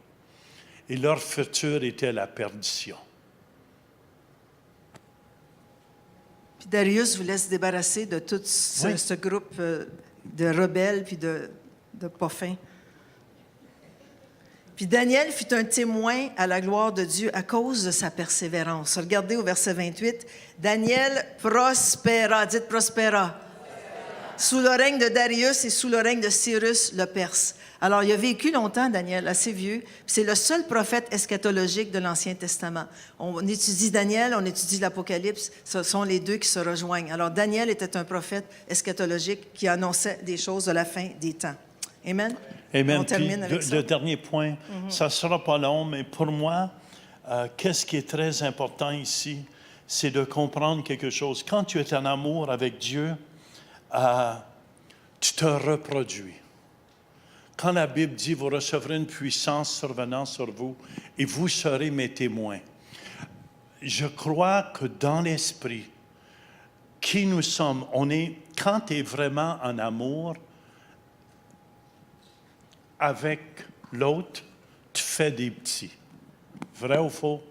et leur futur était la perdition. Puis Darius voulait se débarrasser de tout ce groupe de rebelles puis de pas fins. Puis Daniel fut un témoin à la gloire de Dieu à cause de sa persévérance. Regardez au verset 28. Daniel prospéra, dites prospéra, sous le règne de Darius et sous le règne de Cyrus le Perse. Alors, il a vécu longtemps, Daniel, assez vieux. C'est le seul prophète eschatologique de l'Ancien Testament. On étudie Daniel, on étudie l'Apocalypse. Ce sont les deux qui se rejoignent. Alors, Daniel était un prophète eschatologique qui annonçait des choses de la fin des temps. Amen? Amen. On termine avec ça. Le dernier point, ça ne sera pas long, mais pour moi, qu'est-ce qui est très important ici, c'est de comprendre quelque chose. Quand tu es en amour avec Dieu, tu te reproduis. Quand la Bible dit « Vous recevrez une puissance survenant sur vous et vous serez mes témoins », je crois que dans l'esprit, qui nous sommes. Quand tu es vraiment en amour avec l'autre, tu fais des petits. Vrai ou faux?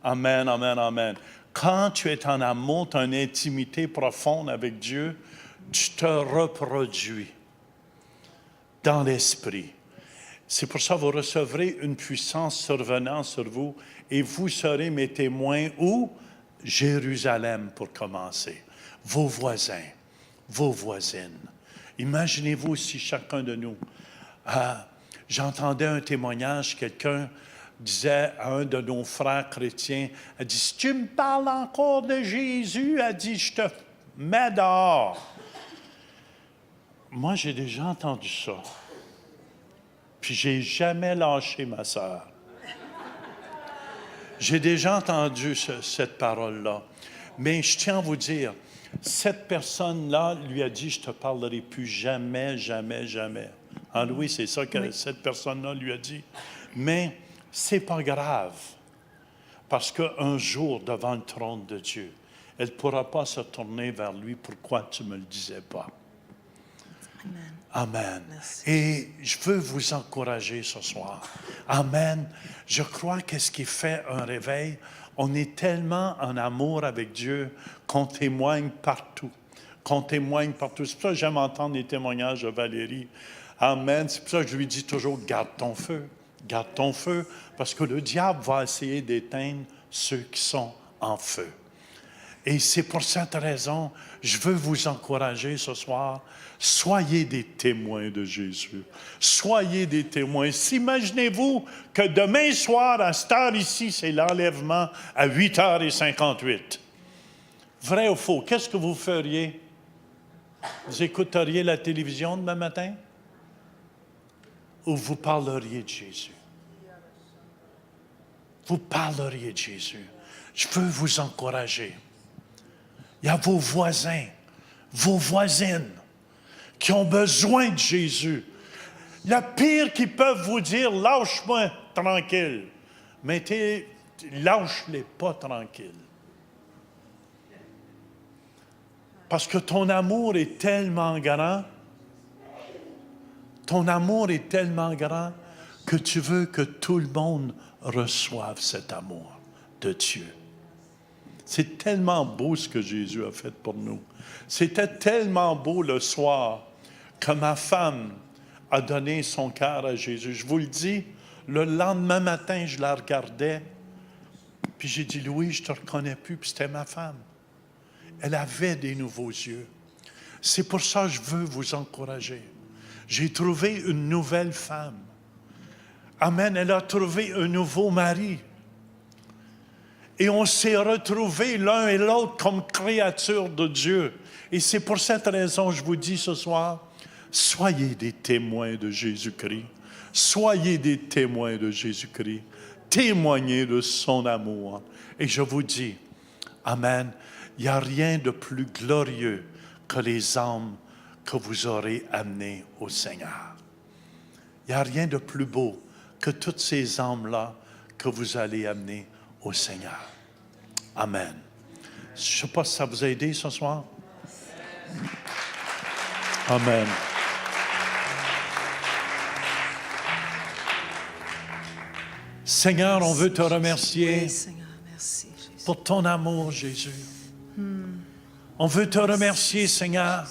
Amen, amen, amen. Quand tu es en amour, tu as une intimité profonde avec Dieu, tu te reproduis dans l'esprit. C'est pour ça que vous recevrez une puissance survenant sur vous et vous serez mes témoins où? Jérusalem pour commencer. Vos voisins, vos voisines. Imaginez-vous si chacun de nous... j'entendais un témoignage, quelqu'un disait à un de nos frères chrétiens, elle dit, si tu me parles encore de Jésus, elle dit, je te mets dehors. Moi, j'ai déjà entendu ça. Puis j'ai jamais lâché ma sœur. J'ai déjà entendu cette parole-là. Mais je tiens à vous dire, cette personne-là lui a dit, je te parlerai plus jamais, jamais, jamais. Ah oui, c'est ça que cette personne-là lui a dit. Mais c'est pas grave. Parce qu'un jour, devant le trône de Dieu, elle ne pourra pas se tourner vers lui. Pourquoi tu ne me le disais pas? Amen. Amen. Merci. Et je veux vous encourager ce soir. Amen. Je crois que ce qui fait un réveil, on est tellement en amour avec Dieu qu'on témoigne partout. Qu'on témoigne partout. C'est pour ça que j'aime entendre les témoignages de Valérie. Amen. C'est pour ça que je lui dis toujours, garde ton feu. Garde ton feu, parce que le diable va essayer d'éteindre ceux qui sont en feu. Et c'est pour cette raison, je veux vous encourager ce soir. Soyez des témoins de Jésus. Soyez des témoins. Imaginez-vous que demain soir, à cette heure ici, c'est l'enlèvement à 8h58. Vrai ou faux? Qu'est-ce que vous feriez? Vous écouteriez la télévision demain matin? Ou vous parleriez de Jésus? Vous parleriez de Jésus. Je veux vous encourager. Il y a vos voisins, vos voisines qui ont besoin de Jésus. Le pire qu'ils peuvent vous dire, lâche-moi tranquille. Mais lâche-les pas tranquille. Parce que ton amour est tellement grand. Ton amour est tellement grand que tu veux que tout le monde reçoive cet amour de Dieu. C'est tellement beau ce que Jésus a fait pour nous. C'était tellement beau le soir que ma femme a donné son cœur à Jésus. Je vous le dis, le lendemain matin, je la regardais, puis j'ai dit, Louis, je ne te reconnais plus, puis c'était ma femme. Elle avait des nouveaux yeux. C'est pour ça que je veux vous encourager. J'ai trouvé une nouvelle femme. Amen, elle a trouvé un nouveau mari. Et on s'est retrouvés l'un et l'autre comme créatures de Dieu. Et c'est pour cette raison que je vous dis ce soir, soyez des témoins de Jésus-Christ. Soyez des témoins de Jésus-Christ. Témoignez de son amour. Et je vous dis, amen, il n'y a rien de plus glorieux que les âmes que vous aurez amenées au Seigneur. Il n'y a rien de plus beau que toutes ces âmes-là que vous allez amener au Seigneur. Amen. Je ne sais pas si ça vous a aidé ce soir. Amen. Seigneur, on veut te remercier Oui, Seigneur, merci, Jésus. pour ton amour, Jésus. On veut te remercier, Seigneur,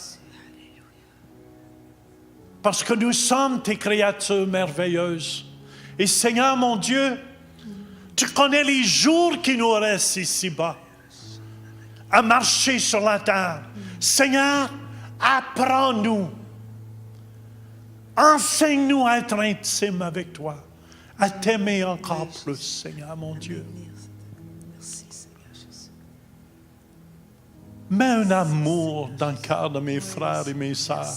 parce que nous sommes tes créatures merveilleuses. Et Seigneur, mon Dieu, tu connais les jours qui nous restent ici-bas à marcher sur la terre. Seigneur, apprends-nous. Enseigne-nous à être intime avec toi, à t'aimer encore plus, Seigneur, mon Dieu. Merci, Seigneur Jésus. Mets un amour dans le cœur de mes frères et mes sœurs.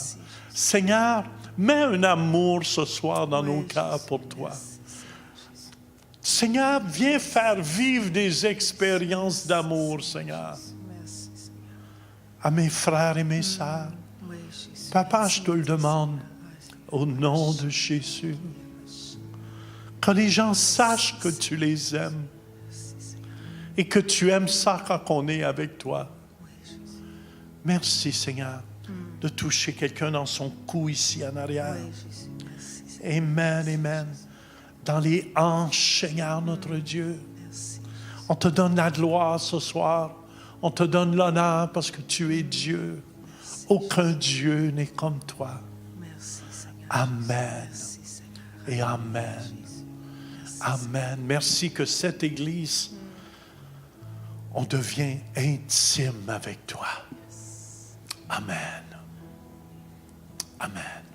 Seigneur, mets un amour ce soir dans nos cœurs pour toi. Seigneur, viens faire vivre des expériences d'amour, Seigneur, Merci, Seigneur. à mes frères et mes sœurs. Oui, Jésus. Papa, je te le demande, au nom de Jésus, que les gens sachent que tu les aimes et que tu aimes ça quand on est avec toi. Merci, Seigneur, de toucher quelqu'un dans son cou ici en arrière. Oui, Jésus. Merci, Seigneur. Amen, amen. Dans les hanches, Seigneur, notre Dieu. Merci. On te donne la gloire ce soir. On te donne l'honneur parce que tu es Dieu. Aucun Dieu n'est comme toi. Merci, Seigneur. Amen. Merci, Seigneur. Et amen. Amen. Merci que cette Église, on devient intime avec toi. Amen. Amen.